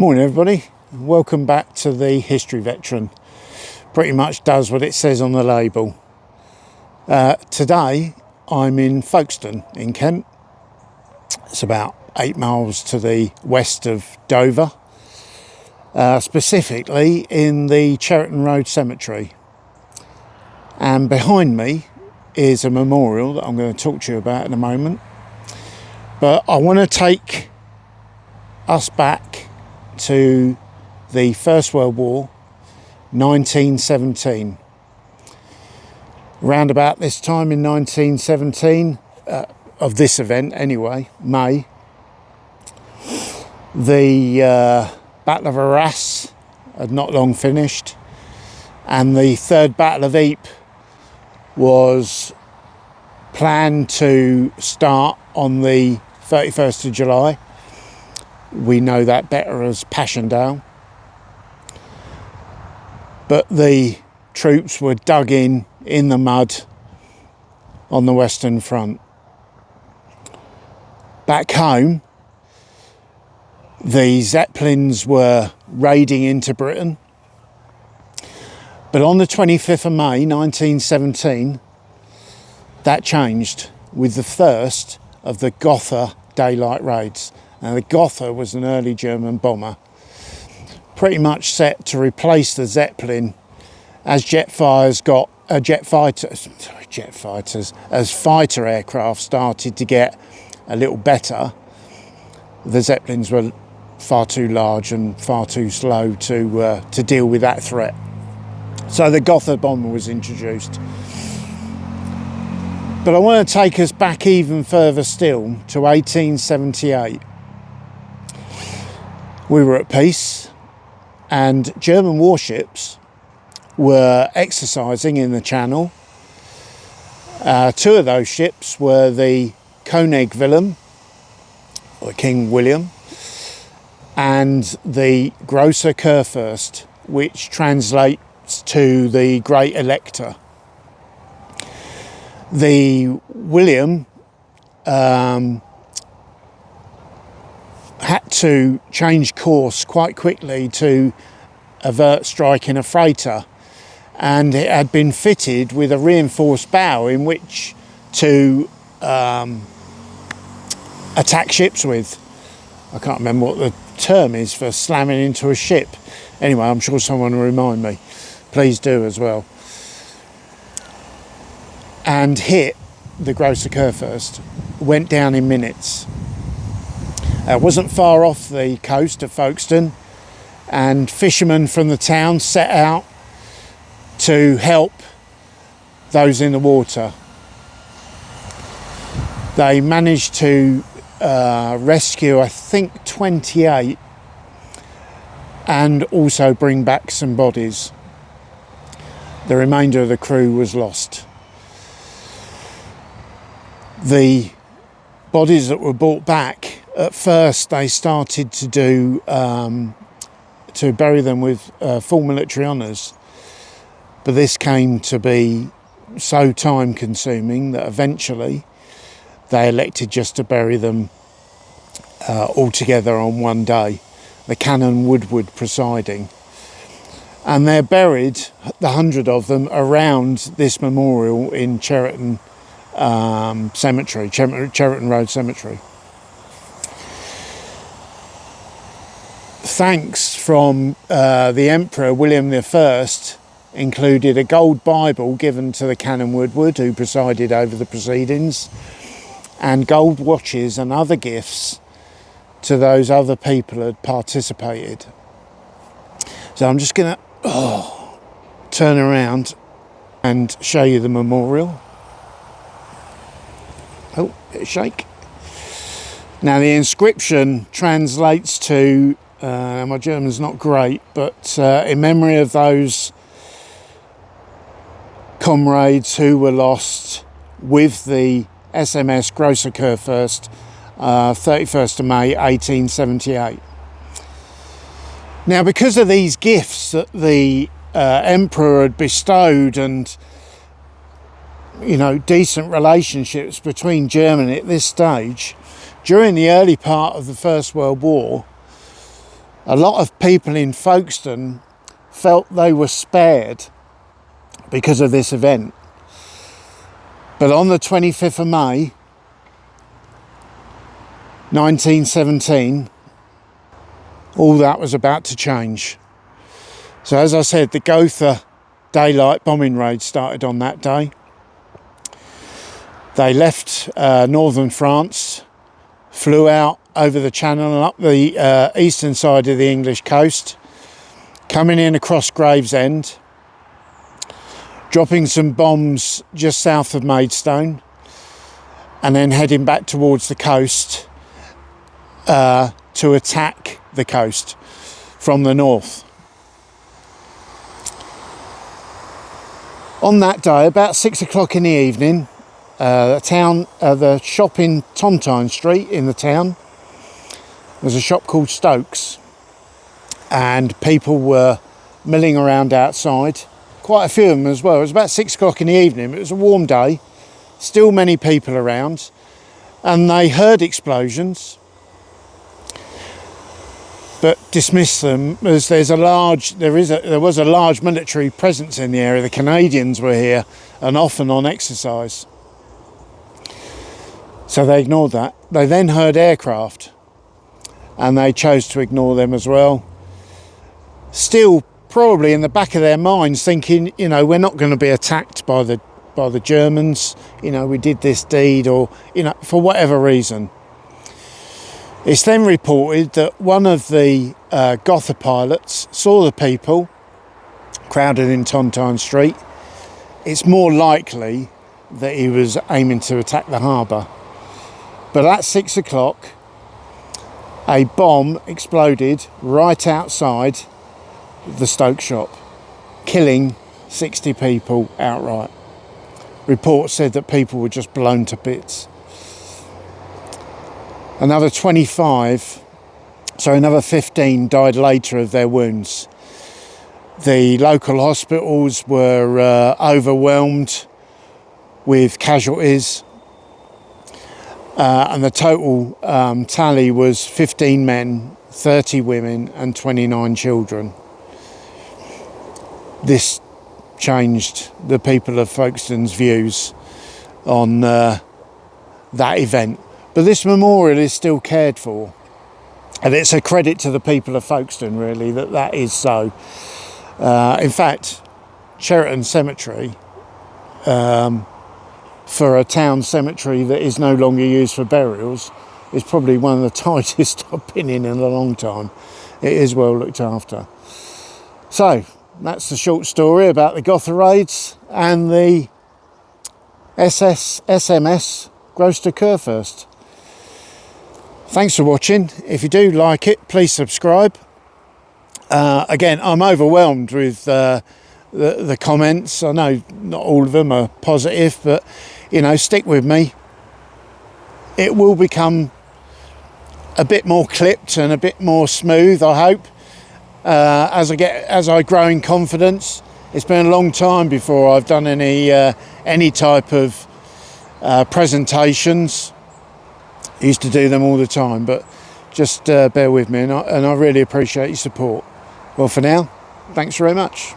Morning everybody, welcome back to the History Veteran. Pretty much does what it says on the label. Today I'm in Folkestone in Kent. It's about 8 miles to the west of Dover, specifically in the Cheriton Road Cemetery. And behind me is a memorial that I'm going to talk to you about in a moment. But I want to take us back to the First World War, 1917. Round about this time in 1917, of this event anyway, May, the Battle of Arras had not long finished, and the Third Battle of Ypres was planned to start on the 31st of July. We know that better as Passchendaele. But the troops were dug in the mud on the Western Front. Back home, the Zeppelins were raiding into Britain. But on the 25th of May 1917, that changed with the first of the Gotha daylight raids. Now, the Gotha was an early German bomber, pretty much set to replace the Zeppelin as as fighter aircraft started to get a little better. The Zeppelins were far too large and far too slow to deal with that threat. So the Gotha bomber was introduced. But I want to take us back even further still to 1878. We were at peace and German warships were exercising in the Channel. Two of those ships were the König Wilhelm, or King William, and the Großer Kurfürst, which translates to the Great Elector. The William had to change course quite quickly to avert striking a freighter, and it had been fitted with a reinforced bow in which to attack ships with. I can't remember what the term is for slamming into a ship. Anyway, I'm sure someone will remind me. Please do as well. And hit the Großer Kurfürst, went down in minutes. Wasn't far off the coast of Folkestone, and fishermen from the town set out to help those in the water. They managed to rescue, I think, 28 and also bring back some bodies. The remainder of the crew was lost. The bodies that were brought back, at first they started to bury them with full military honours, but this came to be so time consuming that eventually they elected just to bury them all together on one day, the Canon Woodward presiding. And they're buried, the 100 of them, around this memorial in Cheriton Cemetery, Cheriton Road Cemetery. Thanks from the Emperor William I included a gold Bible given to the Canon Woodward, who presided over the proceedings, and gold watches and other gifts to those other people who had participated. So I'm just going to turn around and show you the memorial. Oh, bit of shake. Now the inscription translates to, my German's not great, but in memory of those comrades who were lost with the SMS Großer Kurfürst, 31st of May 1878. Now, because of these gifts that the Emperor had bestowed and decent relationships between Germany at this stage, during the early part of the First World War, A lot of people in Folkestone felt they were spared because of this event. But on the 25th of May 1917, all that was about to change. So as I said, the Gotha daylight bombing raid started on that day. They left northern France, flew out over the channel and up the eastern side of the English coast, coming in across Gravesend, dropping some bombs just south of Maidstone, and then heading back towards the coast to attack the coast from the north. On that day, about 6 o'clock in the evening, the shop in Tontine Street in the town, was a shop called Stokes, and people were milling around outside, quite a few of them as well. It was about 6 o'clock in the evening. It was a warm day, still many people around, and they heard explosions but dismissed them as there was a large military presence in the area. The Canadians were here and often on exercise, so they ignored that. They then heard aircraft and they chose to ignore them as well, still probably in the back of their minds thinking, you know, we're not going to be attacked by the Germans, you know, we did this deed, or, you know, for whatever reason. It's then reported that one of the Gotha pilots saw the people crowded in Tontine Street. It's more likely that he was aiming to attack the harbour. But at 6 o'clock, a bomb exploded right outside the Stoke shop, killing 60 people outright. Reports said that people were just blown to bits. Another 15 died later of their wounds. The local hospitals were overwhelmed with casualties, and the total tally was 15 men, 30 women and 29 children. This changed the people of Folkestone's views on that event. But this memorial is still cared for, and it's a credit to the people of Folkestone, really, that is so. In fact, Cheriton Cemetery, for a town cemetery that is no longer used for burials, is probably one of the tightest I've been in a long time. It is well looked after. So that's the short story about the Gotha Raids and the SMS Gotha Kurfürst. Thanks for watching. If you do like it, please subscribe. Again, I'm overwhelmed with the comments. I know not all of them are positive, but, you know, stick with me. It will become a bit more clipped and a bit more smooth, I hope, as I grow in confidence. It's been a long time before I've done any type of presentations. I used to do them all the time, but just bear with me, and I really appreciate your support. Well, for now, thanks very much.